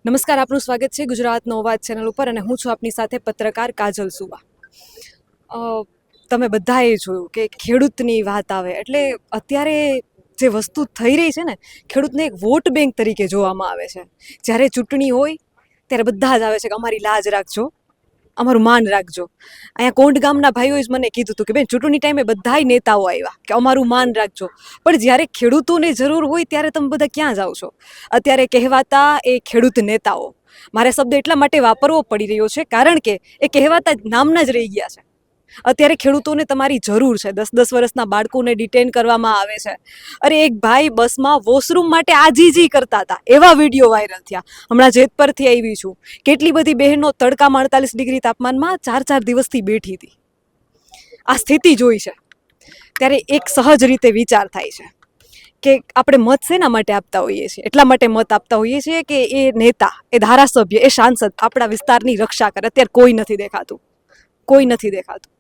નમસ્કાર, આપનું સ્વાગત છે ગુજરાતનો અવાજ ચેનલ ઉપર અને હું છું આપની સાથે પત્રકાર કાજલ સુવા. તમે બધાએ જોયું કે ખેડૂતની વાત આવે એટલે અત્યારે જે વસ્તુ થઈ રહી છે ને, ખેડૂતને એક વોટ બેંક તરીકે જોવામાં આવે છે. જ્યારે ચૂંટણી હોય ત્યારે બધા જ આવે છે કે અમારી લાજ રાખજો, અમારું માન રાખજો. અહીંયા કોંઢ ગામના ભાઈઓએ જ મને કીધું હતું કે બેન, ચૂંટણી ટાઈમે બધાય નેતાઓ આવ્યા કે અમારું માન રાખજો, પણ જ્યારે ખેડૂતોને જરૂર હોય ત્યારે તમે બધા ક્યાં જાઓ છો? અત્યારે કહેવાતા એ ખેડૂત નેતાઓ, મારે શબ્દ એટલા માટે વાપરવો પડી રહ્યો છે કારણ કે એ કહેવાતા નામના જ રહી ગયા છે. અત્યારે ખેડૂતોને તમારી જરૂર છે. 10-10 વર્ષના બાળકોને ડિટેન કરવામાં આવે છે. અરે, એક ભાઈ બસમાં વોશરૂમ માટે આજીજી કરતા હતા, એવા વિડીયો વાયરલ થયા. હમણાં જેતપરથી આવી છું, કેટલી બધી બહેનો તડકામાં 48 ડિગ્રી તાપમાનમાં 4-4 દિવસથી બેઠી હતી. આ સ્થિતિ જોઈ છે ત્યારે એક સહજ રીતે વિચાર થાય છે કે આપણે મત શેના માટે આપતા હોઈએ છીએ? એટલા માટે મત આપતા હોઈએ છીએ કે એ નેતા, એ ધારાસભ્ય, એ સાંસદ આપણા વિસ્તારની રક્ષા કરે. અત્યારે કોઈ નથી દેખાતું, કોઈ નથી દેખાતું.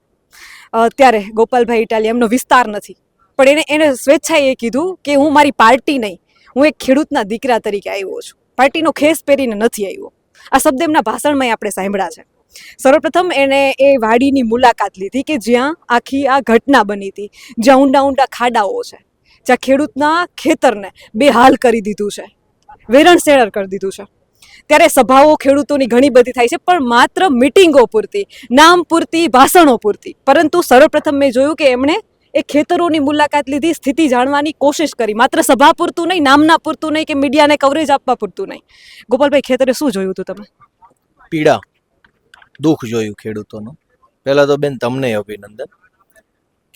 ત્યારે ગોપાલભાઈ ઇટાલિયા, એમનો વિસ્તાર નથી, પણ એને સ્વેચ્છાએ કીધું કે હું મારી પાર્ટી નહીં, હું એક ખેડૂતના દીકરા તરીકે આવ્યો છું, પાર્ટીનો ખેસ પહેરીને નથી આવ્યો. આ શબ્દ એમના ભાષણમાં આપણે સાંભળ્યા છે. સર્વપ્રથમ એને એ વાડીની મુલાકાત લીધી કે જ્યાં આખી આ ઘટના બની હતી, જ્યાં ઊંડા ઊંડા ખાડાઓ છે, જ્યાં ખેડૂતના ખેતરને બેહાલ કરી દીધું છે, વેરણશેરર કરી દીધું છે. ત્યારે સભાઓ ખેડૂતોની ઘણી બધી થાય છે, પણ માત્ર મિટિંગો પૂરતી, નામ પૂરતી, ભાષણો પૂરતી. પરંતુ સર્વપ્રથમ મેં જોયું કે એમણે એ ખેતરોની મુલાકાત લીધી, સ્થિતિ જાણવાની કોશિશ કરી. માત્ર સભા પૂરતું નહીં, નામના પૂરતું નહીં, કે મીડિયાને કવરેજ આપવા પૂરતું નહીં. ગોપાલભાઈ, ખેતરે શું જોયું હતું તમે? પીડા, દુઃખ જોયું ખેડૂતોનું. પહેલા તો બેન તમને અભિનંદન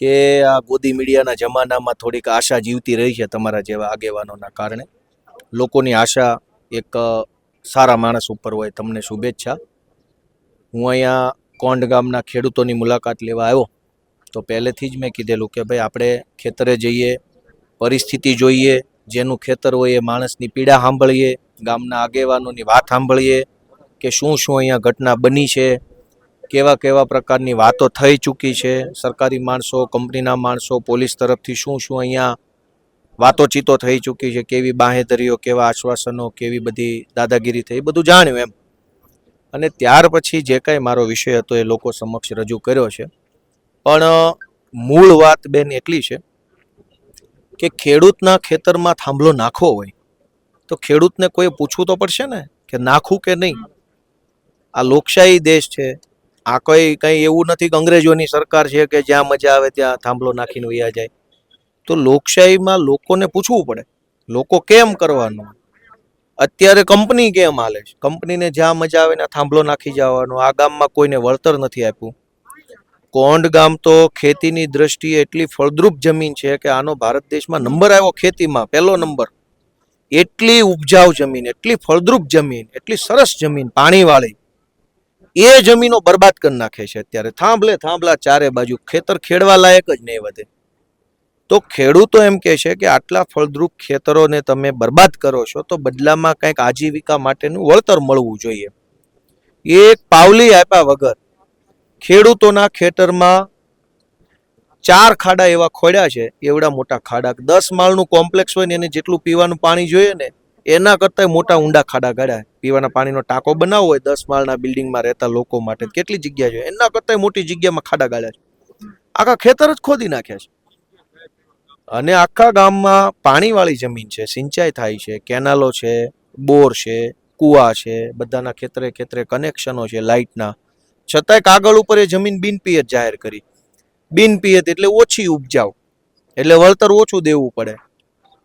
કે આ ગોદી મીડિયાના જમાનામાં થોડીક આશા જીવતી રહી છે તમારા જેવા આગેવાનોના કારણે. લોકોની આશા એક સારા માણસ ઉપર હોય. તમને શુભેચ્છા. હું અહીંયા કોંઢ ગામના ખેડૂતોની મુલાકાત લેવા આવ્યો તો પહેલેથી જ મેં કીધેલું કે ભાઈ આપણે ખેતરે જઈએ, પરિસ્થિતિ જોઈએ, જેનું ખેતર હોય એ માણસની પીડા સાંભળીએ, ગામના આગેવાનોની વાત સાંભળીએ કે શું શું અહીંયા ઘટના બની છે, કેવા કેવા પ્રકારની વાતો થઈ ચૂકી છે, સરકારી માણસો, કંપનીના માણસો, પોલીસ તરફથી શું શું અહીંયા વાતોચીતો થઈ ચૂકી છે, કેવી બાંહેધરીઓ, કેવા આશ્વાસનો, કેવી બધી દાદાગીરી થઈ, બધું જાણ્યું એમ. અને ત્યાર પછી જે કાંઈ મારો વિષય હતો એ લોકો સમક્ષ રજૂ કર્યો છે. પણ મૂળ વાત બેન એટલી છે કે ખેડૂતના ખેતરમાં થાંભલો નાખવો હોય તો ખેડૂતને કોઈ પૂછવું તો પડશે ને કે નાખવું કે નહીં. આ લોકશાહી દેશ છે. આ કંઈ એવું નથી કે અંગ્રેજોની સરકાર છે કે જ્યાં મજા આવે ત્યાં થાંભલો નાખીને વયા જાય. તો લોકશાહીમાં લોકોને પૂછવું પડે, લોકો કેમ કરવાનું. અત્યારે કંપની કેમ હાલે છે? કંપનીને જ્યાં મજા આવે ને થાંભલો નાખી જવાનો. આ ગામમાં કોઈને વળતર નથી આપ્યું. કોંઢ ગામ તો ખેતીની દ્રષ્ટિએ એટલી ફળદ્રુપ જમીન છે કે આનો ભારત દેશમાં નંબર આવ્યો ખેતીમાં, પહેલો નંબર. એટલી ઉપજાઉ જમીન, એટલી ફળદ્રુપ જમીન, એટલી સરસ જમીન, પાણીવાળી. એ જમીનો બરબાદ કરી નાખે છે અત્યારે. થાંભલા ચારે બાજુ, ખેતર ખેડવા લાયક જ નહીં વધે. તો ખેડૂતો એમ કહે છે કે આટલા ફળદ્રુપ ખેતરોને તમે બરબાદ કરો છો તો બદલામાં કંઈક આજીવિકા માટેનું વળતર મળવું જોઈએ. એક પાવલી આપ્યા વગર ખેડૂતોના ખેતરમાં 4 ખાડા એવા ખોડ્યા છે, એવડા મોટા ખાડા. 10 માળનું કોમ્પ્લેક્સ હોય ને એને જેટલું પીવાનું પાણી જોઈએ ને એના કરતાં મોટા ઊંડા ખાડા ગાળ્યા. પીવાના પાણીનો ટાંકો બનાવવો હોય 10 માળના બિલ્ડિંગમાં રહેતા લોકો માટે કેટલી જગ્યા છે, એના કરતાં મોટી જગ્યામાં ખાડા ગાળ્યા છે. આખા ખેતર જ ખોદી નાખ્યા છે. અને આખા ગામમાં પાણીવાળી જમીન છે, સિંચાઈ થાય છે, કેનાલો છે, બોર છે, કુવા છે, બધાના ખેતરે ખેતરે કનેક્શનો છે લાઇટના. છતાંય કાગળ ઉપર એ જમીન બિનપિયત જાહેર કરી. બિનપિયત એટલે ઓછી ઉપજાવ, એટલે વળતર ઓછું દેવું પડે.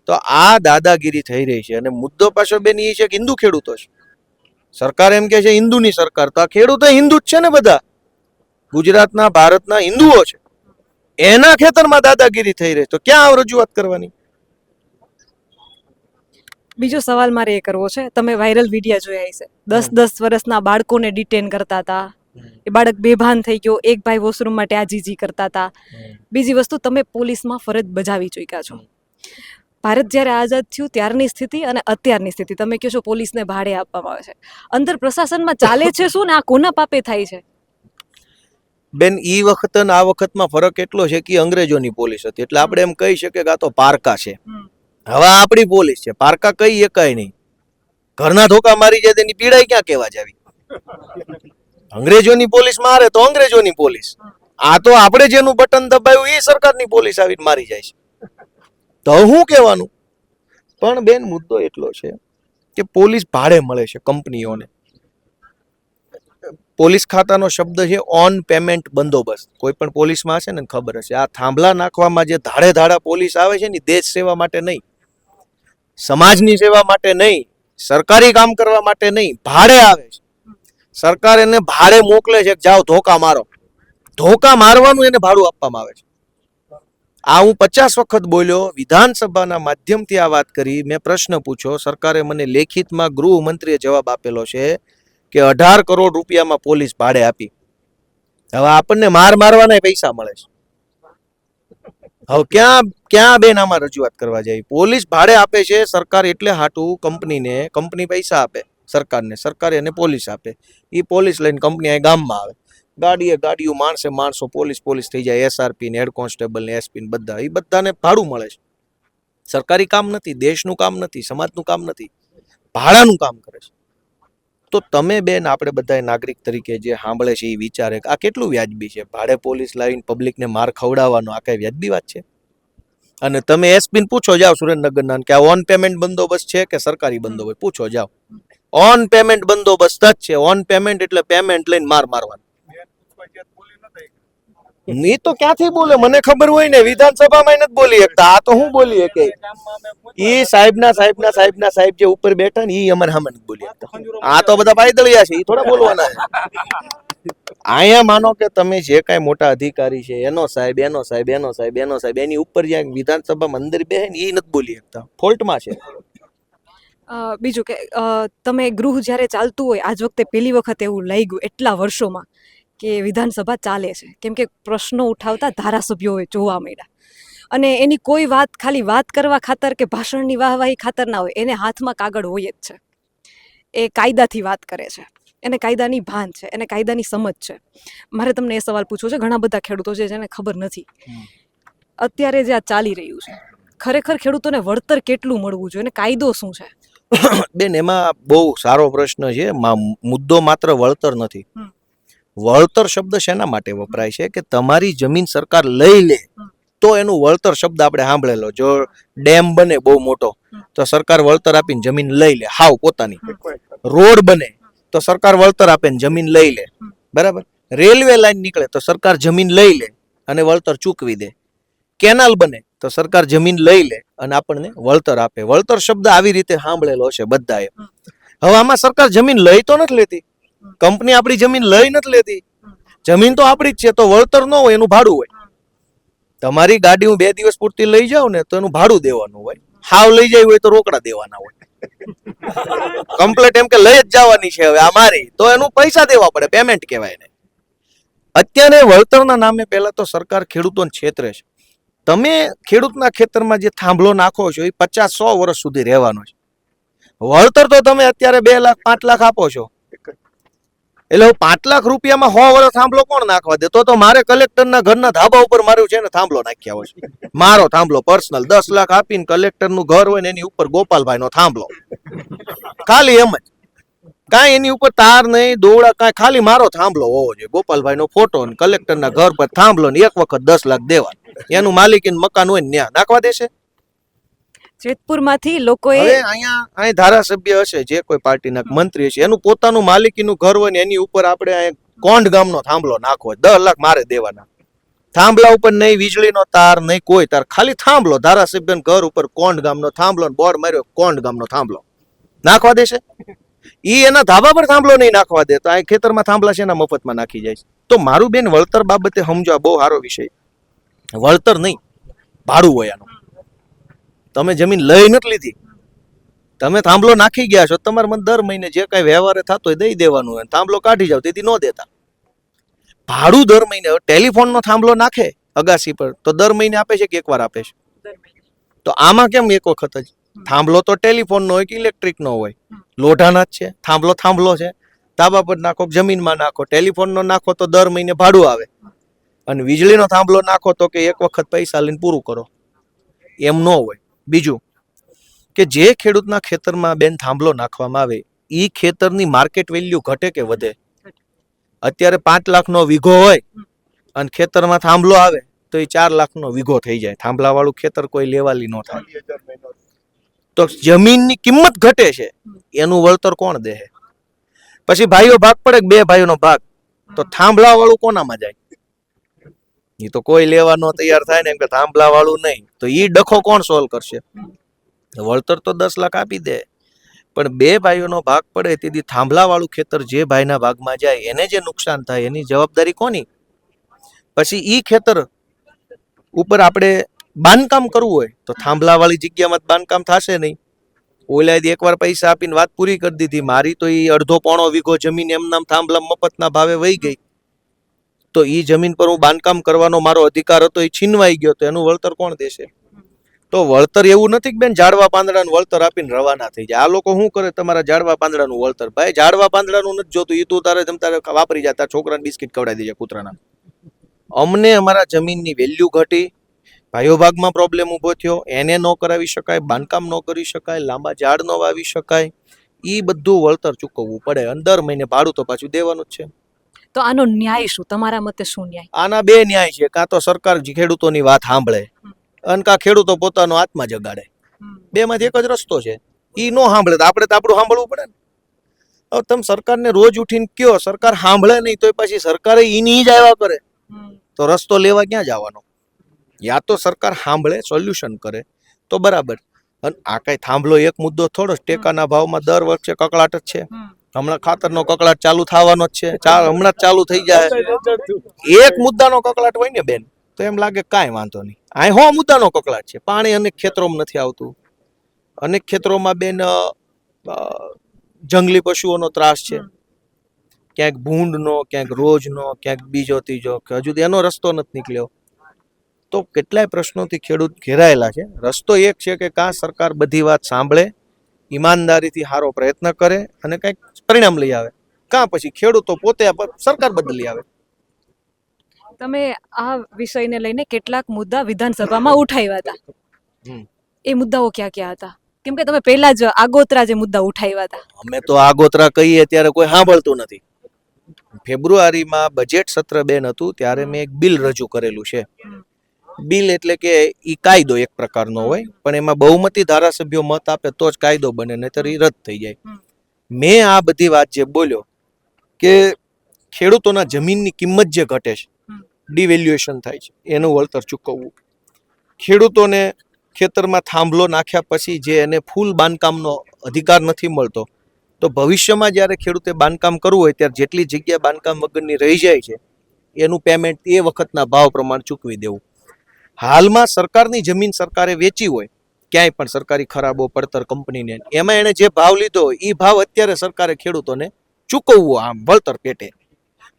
તો આ દાદાગીરી થઈ રહી છે. અને મુદ્દો પાછો બેન એ છે કે હિન્દુ ખેડૂતો છે. સરકાર એમ કે છે હિન્દુની સરકાર, તો આ ખેડૂતો હિન્દુ જ છે ને બધા. ગુજરાતના, ભારતના હિન્દુઓ છે. એના ખેતરમાં દાદાગીરી થઈ રહી તો ક્યાં રજૂઆત કરવાની? બીજો સવાલ મારે એ કરવો છે. તમે વાયરલ વિડીયો જોયા હશે, 10-10 વર્ષના બાળકોને ડિટેન કરતા હતા, એ બાળક બેભાન થઈ ગયો, એક ભાઈ વોશરૂમ માટે આજીજી કરતા હતા. બીજી વસ્તુ, તમે પોલીસમાં ફરજ બજાવી ચૂક્યા છો. ભારત જ્યારે આઝાદ થયું ત્યારની સ્થિતિ અને અત્યારની સ્થિતિ, તમે કહો છો પોલીસને ભાડે આપવામાં આવે છે. અંદર પ્રશાસનમાં ચાલે છે શું ને આ કોના પાપે થાય છે? બેન ઈ વખત અને આ વખતમાં ફરક એટલો છે કે અંગ્રેજોની પોલીસ હતી એટલે આપણે એમ કહી શકીએ કે આ તો પારકા છે. હવે આપણી પોલીસ છે, પારકા કહી એકાય નહીં. ઘરના ધોકા મારી જાય તેની પીડાઈ ક્યાં કહેવા જાવી? અંગ્રેજોની પોલીસ મારે તો અંગ્રેજોની પોલીસ, આ તો આપણે જેનું બટન દબાવ્યું એ સરકારની પોલીસ આવીને મારી જાય છે. તો હું કહેવાનું? પણ બેન મુદ્દો એટલો છે કે પોલીસ ભાડે મળે છે કંપનીઓને. પોલીસ ખાતાનો શબ્દ છે ઓન પેમેન્ટ બંદોબસ્ત. કોઈ પણ પોલીસમાં હશે ને ખબર હશે, આ થાંભલા નાખવામાં જે ધાડે ધાડા પોલીસ આવે છે ને, દેશ સેવા માટે નહીં, સમાજની સેવા માટે નહીં, સરકારી કામ કરવા માટે નહીં, ભાડે આવે છે. સરકાર એને ભાડે મોકલે છે કે જાઓ ધોકા મારો. ધોકા મારવાનું એને ભાડું આપવામાં આવે છે. આ હું 50 વખત બોલ્યો, વિધાનસભાના માધ્યમથી આ વાત કરી, મેં પ્રશ્ન પૂછ્યો, સરકારે મને લેખિતમાં ગૃહમંત્રીએ જવાબ આપેલો છે કે 18 કરોડ રૂપિયામાં પોલીસ ભાડે આપી. હવે આપણને મારવાના પૈસા મળે છે. હવે ક્યાં બેન આમાં રજૂઆત કરવા જાય? પોલીસ ભાડે આપે છે સરકાર એટલે હાટું કંપનીને, કંપની પૈસા આપે સરકારને, સરકાર એને પોલીસ આપે. એ પોલીસ લઈને કંપની અહીં ગામમાં આવે, ગાડીઓ, માણસો પોલીસ થઈ જાય, SRP ને હેડ કોન્સ્ટેબલ ને SP ને બધા, એ બધાને ભાડું મળે છે. સરકારી કામ નથી, દેશનું કામ નથી, સમાજનું કામ નથી, ભાડાનું કામ કરે છે. તો તમે બેન, આપણે બધા નાગરિક તરીકે જે સાંભળે છે એ વિચારે કે આ કેટલું વ્યાજબી છે? ભાડે પોલીસ લાવીને પબ્લિકને માર ખવડાવવાનો આ કઈ વ્યાજબી વાત છે? અને તમે SP ને પૂછો જાઓ સુરેન્દ્રનગરના કે આ ઓન પેમેન્ટ બંદોબસ્ત છે કે સરકારી બંદોબસ્ત, પૂછો જાઓ. ઓન પેમેન્ટ બંદોબસ્ત જ છે. ઓન પેમેન્ટ એટલે પેમેન્ટ લઈને મારવાનું. એ તો ક્યાંથી બોલે? મને ખબર હોય ને, વિધાનસભામાં નથી બોલી શકતા. આ તો હું બોલી શકે? એ સાહેબ જે ઉપર બેઠા ને એ અમારે સામે નથી બોલી શકતા. આ તો બધા પાયદળિયા છે, એ થોડા બોલવાના છે. અહીંયા માનો કે તમે જે કાંઈ મોટા અધિકારી છે, એનો સાહેબ એની ઉપર જ્યાં વિધાનસભામાં અંદર બેહે ને એ નથી બોલી શકતા, ફોલ્ટમાં છે. બીજું કે તમે ગૃહ જ્યારે ચાલતું હોય, આજ વખતે પહેલી વખત એવું લાગ્યું એટલા વર્ષોમાં કે વિધાનસભા ચાલે છે, કેમ કે પ્રશ્નો ઉઠાવતા ધારાસભ્યો જોવા મળ્યા, અને એની કોઈ વાત ખાલી વાત કરવા ખાતર કે ભાષણની વાહવાહી ખાતર ના હોય, એને હાથમાં કાગળ હોય જ છે. એ કાયદાથી વાત કરે છે, એને કાયદાની ભાન છે, એને કાયદાની સમજ છે. મારે તમને એ સવાલ પૂછવો છે, ઘણા બધા ખેડૂતો છે જેને ખબર નથી, અત્યારે જે આ ચાલી રહ્યું છે, ખરેખર ખેડૂતોને વળતર કેટલું મળવું જોઈએ અને કાયદો શું છે? બેન, એમાં બહુ સારો પ્રશ્ન છે. મુદ્દો માત્ર વળતર નથી. વળતર શબ્દ શેના માટે વપરાય છે કે તમારી જમીન સરકાર લઈ લે તો એનું વળતર શબ્દ આપણે સાંભળેલો. જો ડેમ બને બહુ મોટો તો સરકાર વળતર આપીને જમીન લઈ લે, હાવ પોતાની. રોડ બને તો સરકાર વળતર આપે ને જમીન લઈ લે, બરાબર. રેલવે લાઈન નીકળે તો સરકાર જમીન લઈ લે અને વળતર ચૂકવી દે. કેનાલ બને તો સરકાર જમીન લઈ લે અને આપણને વળતર આપે. વળતર શબ્દ આવી રીતે સાંભળેલો છે બધાએ. હવે આમાં સરકાર જમીન લઈ તો નથી લેતી, કંપની આપણી જમીન લઈ નથી લેતી, જમીન તો આપણી જ છે, તો વળતર ન હોય, એનું ભાડું હોય. તમારી ગાડી હું 2 દિવસ પૂરતી લઈ જાઉં ને તો એનું ભાડું દેવાનું હોય. હાવ લઈ જાય હોય તો રોકડા દેવાના હોય. કમ્પ્લેટ એમ કે લઈ જ જવાની છે હવે આ મારી, તો એનું પૈસા દેવા પડે, પેમેન્ટ કહેવાય ને. અત્યારે વળતરના નામે પહેલા તો સરકાર ખેડૂતોને છેતરે છે. તમે ખેડૂતના ખેતરમાં જે થાંભલો નાખો છો એ 50-100 વર્ષ સુધી રહેવાનો છે. વળતર તો તમે અત્યારે 2 લાખ 5 લાખ આપો છો, એટલે 5 લાખ રૂપિયામાં 100 વર્ષ થાંભલો કોણ નાખવા દે? તો મારે કલેક્ટરના ઘરના ધાબા ઉપર માર્યું છે ને થાંભલો નાખ્યા હોય, મારો થાંભલો પર્સનલ 10 લાખ આપીને કલેક્ટરનું ઘર હોય ને એની ઉપર ગોપાલભાઈનો થાંભલો, ખાલી એમ જ, કાંઈ એની ઉપર તાર નહીં, દોડા કાંઈ, ખાલી મારો થાંભલો હોવો જોઈએ, ગોપાલભાઈનો ફોટો ને કલેક્ટરના ઘર પર થાંભલો ને 1 વખત 10 લાખ દેવા. એનું માલિકીનું મકાન હોય ને ત્યાં નાખવા દેશે? જેતપુરમાંથી લોકોએ અહીંયા ધારાસભ્ય હશે, જે કોઈ પાર્ટીના મંત્રી હશે, એનું પોતાનું માલિકીનું ઘર હોય ને એની ઉપર આપણે કોંઢ ગામનો થાંભલો નાખવો, 10 લાખ મારે દેવાના. થાંભલા ઉપર નહીં વીજળીનો તાર, નહીં કોઈ તાર, ખાલી થાંભલો, ધારાસભ્યના ઘર ઉપર કોંઢ ગામનો થાંભલો, બોર્ડ માર્યો કોંઢ ગામનો થાંભલો, નાખવા દેશે? ઈ એના ધાબા પર થાંભલો નહીં નાખવા દે તો આ ખેતરમાં થાંભલા છે એના મફતમાં નાખી જાય. તો મારું બેન વળતર બાબતે સમજો, બહુ સારો વિષય. વળતર નહીં, ભાડું હોય આનું. તમે જમીન લઈ નથી લીધી, તમે થાંભલો નાખી ગયા છો, તમારે મને દર મહિને જે કઈ વ્યવહાર થતો હોય દઈ દેવાનું હોય, થાંભલો કાઢી જાવ તેથી ન દેતા. ભાડું દર મહિને, ટેલિફોનનો થાંભલો નાખે અગાસી પર તો દર મહિને આપે છે કે એકવાર આપે છે? તો આમાં કેમ એક વખત જ? થાંભલો તો ટેલિફોન નો હોય કે ઇલેક્ટ્રિક નો હોય, લોઢાના જ છે. થાંભલો છે, ધાબા પર નાખો, જમીનમાં નાખો. ટેલિફોન નો નાખો તો દર મહિને ભાડું આવે, અને વીજળીનો થાંભલો નાખો તો કે એક વખત પૈસા લઈને પૂરું કરો, એમ ન હોય. બીજું, કે જે ખેડૂતના ખેતરમાં બેન થાંભલો નાખવામાં આવે એ ખેતરની માર્કેટ વેલ્યુ ઘટે કે વધે? અત્યારે 5 લાખનો વીઘો હોય અને ખેતરમાં થાંભલો આવે તો એ 4 લાખનો વીઘો થઈ જાય. થાંભલા વાળું ખેતર કોઈ લેવાલી ન થાય. તો જમીનની કિંમત ઘટે છે, એનું વળતર કોણ દે? પછી ભાઈઓ ભાગ પડે કે 2 ભાઈઓનો ભાગ, તો થાંભલા વાળું કોનામાં જાય? એ તો કોઈ લેવાનો તૈયાર થાય ને એમ કે થાંભલા વાળું નહીં, તો ઈ ડખો કોણ સોલ્વ કરશે? વળતર તો 10 લાખ આપી દે, પણ 2 ભાઈઓનો ભાગ પડે તેથી થાંભલા વાળું ખેતર જે ભાઈના ભાગમાં જાય એને જે નુકસાન થાય એની જવાબદારી કોની? પછી ઈ ખેતર ઉપર આપણે બાંધકામ કરવું હોય તો થાંભલા વાળી જગ્યામાં બાંધકામ થશે નહીં. ઓલા એકવાર પૈસા આપીને વાત પૂરી કરી દીધી, મારી તો ઈ અડધો પોણો વીઘો જમીન એમનામ થાંભલા મફતના ભાવે વહી ગઈ, તો ઈ જમીન પર હું બાંધકામ કરવાનો મારો અધિકાર હતો એ છીનવાઈ ગયો, તો એનું વળતર કોણ દેશે? તો વળતર એવું નથી કે બેન ઝાડવા પાંદડાનું વળતર આપીને રવાના થઈ જાય. આ લોકો શું કરે? તમારા ઝાડવા પાંદડાનું વળતર, ભાઈ ઝાડવા પાંદડાનું નથી જોતું, એ તું તારે વાપરી જાય, તાર છોકરાને બિસ્કિટ ખવડાવી દેજે કૂતરાના. અમને અમારા જમીનની વેલ્યુ ઘટી, ભાઈઓ ભાગમાં પ્રોબ્લેમ ઊભો થયો, એને ન કરાવી શકાય, બાંધકામ ન કરી શકાય, લાંબા ઝાડ ન વાવી શકાય, એ બધું વળતર ચૂકવવું પડે. અને દર મહિને ભાડું તો પાછું દેવાનું જ છે. તો આનો ન્યાય શું? તમારા મતે શું ન્યાય? આના 2 ન્યાય છે. કાં તો સરકાર ખેડૂતોની વાત સાંભળે અને કાં ખેડૂતો પોતાનો આત્મા જગાડે. 2 માંથી એક જ રસ્તો છે. ઈ નો સાંભળે તો આપણે તો આપણું સાંભળવું પડે ને. હવે તમે સરકારને રોજ ઉઠીને કયો, સરકાર સાંભળે નહીં તો પછી સરકારે ઈની જ આવ્યા કરે, તો રસ્તો લેવા ક્યાં જવાનો? યા તો સરકાર સાંભળે, સોલ્યુશન કરે તો બરાબર. અને આ કઈ થાંભલો એક મુદ્દો થોડો, ટેકાના ભાવમાં દર વર્ષે કકળાટ જ છે. હમણાં ખાતરનો કકળાટ ચાલુ થવાનો જ છે, હમણાં જ ચાલુ થઈ જાય. એક મુદ્દાનો કકળાટ હોય ને બેન તો એમ લાગે કાંઈ વાંધો નહીં. આ હો મુદ્દાનો કકળાટ છે. પાણી અનેક ખેતરોમાં નથી આવતું, અનેક ખેતરોમાં બેન જંગલી પશુઓનો ત્રાસ છે, ક્યાંક ભૂંડનો, ક્યાંક રોજનો, ક્યાંક બીજો ત્રીજો, હજુ એનો રસ્તો નથી નીકળ્યો. તો કેટલાય પ્રશ્નોથી ખેડૂત ઘેરાયેલા છે. રસ્તો એક છે કે કાં સરકાર બધી વાત સાંભળે, ઈમાનદારીથી સારો પ્રયત્ન કરે અને કંઈક પરિણામ લઈ આવે, કાં પછી ખેડૂતો પોતે સરકાર બદલી આવે. તમે આ વિષયને લઈને કેટલાક મુદ્દા વિધાનસભામાં ઉઠાવ્યા હતા, એ મુદ્દાઓ ક્યાં ક્યાં હતા? કેમ કે તમે પહેલા જ આગોતરા જે મુદ્દા ઉઠાવ્યા હતા. અમે તો આગોતરા કહીએ ત્યારે કોઈ સાંભળતું નથી. ફેબ્રુઆરીમાં બજેટ સત્ર બેન હતું ત્યારે મેં એક બિલ રજૂ કરેલું છે. બિલ એટલે કે ઈ કાયદો એક પ્રકારનો હોય, પણ એમાં બહુમતી ધારાસભ્યો મત આપે તો જ કાયદો બને, નહીતર ઈ રદ થઈ જાય. મેં આ બધી વાત જે બોલ્યો કે ખેડૂતોના જમીનની કિંમત જે ઘટે છે, ડિવેલ્યુએશન થાય છે, એનું વળતર ચૂકવવું. ખેડૂતોને ખેતરમાં થાંભલો નાખ્યા પછી જે એને ફૂલ બાંધકામનો અધિકાર નથી મળતો, તો ભવિષ્યમાં જ્યારે ખેડૂતે બાંધકામ કરવું હોય ત્યારે જેટલી જગ્યા બાંધકામ વગરની રહી જાય છે એનું પેમેન્ટ એ વખતના ભાવ પ્રમાણે ચૂકવી દેવું. હાલમાં સરકારની જમીન સરકારે વેચી હોય ક્યાંય પણ સરકારી ખરાબો પડતર કંપનીને, એમાં એને જે ભાવ લીધો હોય એ ભાવ અત્યારે સરકારે ખેડૂતોને ચૂકવવો આમ વળતર પેટે.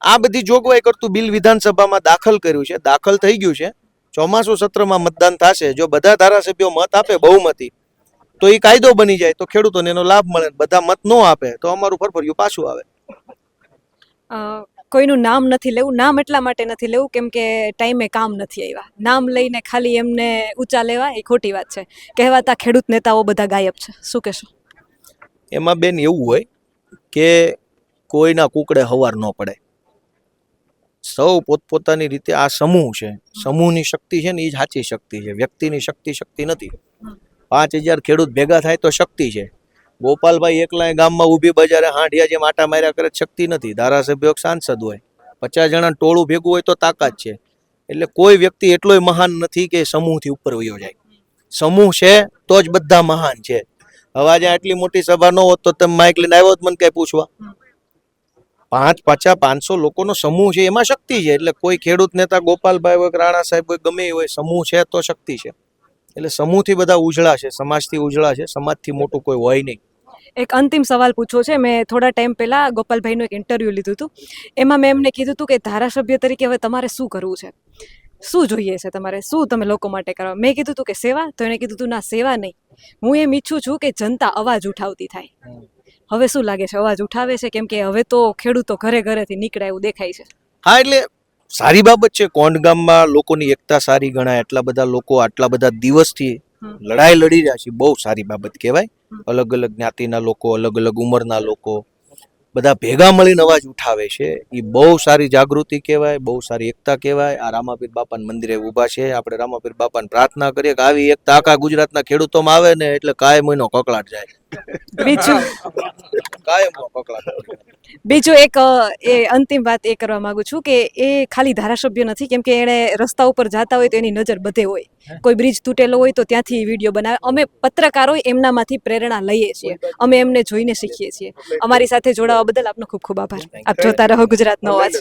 આ બધી જોગવાઈ કરતું બિલ વિધાનસભામાં દાખલ કર્યું છે, દાખલ થઈ ગયું છે. ચોમાસું સત્રમાં મતદાન થશે, જો બધા ધારાસભ્યો મત આપે બહુમતી તો એ કાયદો બની જાય, તો ખેડૂતોને એનો લાભ મળે. બધા મત ન આપે તો અમારું ફરફરિયું પાછું આવે. કોઈનું નામ નથી લેવું. નામ એટલા માટે નથી લેવું કેમ કે ટાઈમે કામ નથી આવ્યા. નામ લઈને ખાલી એમને ઊંચા લેવા એ ખોટી વાત છે. કહેવાતા ખેડૂત નેતાઓ બધા ગાયબ છે. શું કહેશો? એમાં બેન એવું હોય કે કોઈના કુકડે હવાર ન પડે. સૌ પોતપોતાની રીતે આ સમૂહ છે, સમૂહની શક્તિ છે ને એ જ સાચી શક્તિ છે. વ્યક્તિની શક્તિ નથી. 5000 ખેડૂત ભેગા થાય તો શક્તિ છે. ગોપાલભાઈ એકલા ગામમાં ઊભી બજારે હાંડિયા જેમ આટા માર્યા કરે શક્તિ નથી. ધારાસભ્યો સાંસદ હોય, 50 જણા ટોળું ભેગું હોય તો તાકાત છે. એટલે કોઈ વ્યક્તિ એટલોય મહાન નથી કે સમૂહથી ઉપર વયો જાય. સમૂહ છે તો જ બધા મહાન છે. હવે આજે આટલી મોટી સભા ન હોત તો તમે માઇક લઈને આવ્યો મને કઈ પૂછવા? 500 લોકોનો સમૂહ છે, એમાં શક્તિ છે. એટલે કોઈ ખેડૂત નેતા ગોપાલભાઈ હોય, રાણા સાહેબ હોય, ગમે એ હોય, સમૂહ છે તો શક્તિ છે. એટલે સમૂહથી બધા ઉજળા છે, સમાજથી ઉજળા છે. સમાજથી મોટું કોઈ હોય નહીં. એક અંતિમ સવાલ પૂછવો છે. મેં થોડા ટાઈમ પહેલા ગોપાલભાઈનું એક ઇન્ટરવ્યૂ લીધું હતું. એમાં મેં એમને કીધું હતું કે ધારાસભ્ય તરીકે હવે તમારે શું કરવું છે, શું જોઈએ છે તમારે, શું તમે લોકો માટે કરવા? મેં કીધું હતું કે સેવા. તો એને કીધું હતું ના, સેવા નહીં, હું એમ ઈચ્છું છું કે જનતા અવાજ ઉઠાવતી થાય. હવે શું લાગે છે, અવાજ ઉઠાવે છે? કેમ કે હવે તો ખેડૂતો ઘરે ઘરેથી નીકળ્યા એવું દેખાય છે. હા, એટલે સારી બાબત છે. કોંડ ગામમાં લોકોની એકતા સારી ગણાય. આટલા બધા લોકો આટલા બધા દિવસથી લડાઈ લડી રહ્યા છીએ, બહુ સારી બાબત કહેવાય. અલગ અલગ જ્ઞાતિના લોકો, અલગ અલગ ઉંમરના લોકો બધા ભેગા મળીને અવાજ ઉઠાવે છે. એ બહુ સારી જાગૃતિ કહેવાય, બહુ સારી એકતા કહેવાય. આ રામાપીર બાપાના મંદિરે ઊભા છે, આપણે રામાપીર બાપાને પ્રાર્થના કરીએ કે આવી એકતા આખા ગુજરાતના ખેડૂતોમાં આવે ને એટલે કાયમ એનો કકળાટ જાય. બીજું કાયમ કકળાટ. બીજું એક એ અંતિમ વાત એ કરવા માંગુ છું કે એ ખાલી ધારાસભ્ય નથી, કેમ કે એણે રસ્તા ઉપર જતા હોય તો એની નજર બધે હોય. કોઈ બ્રિજ તૂટેલો હોય તો ત્યાંથી વિડીયો બનાવે. અમે પત્રકારો એમનામાંથી પ્રેરણા લઈએ છીએ, અમે એમને જોઈને શીખીએ છીએ. અમારી સાથે જોડાવા બદલ આપનો ખૂબ ખૂબ આભાર. આપ જોતા રહો ગુજરાતનો અવાજ.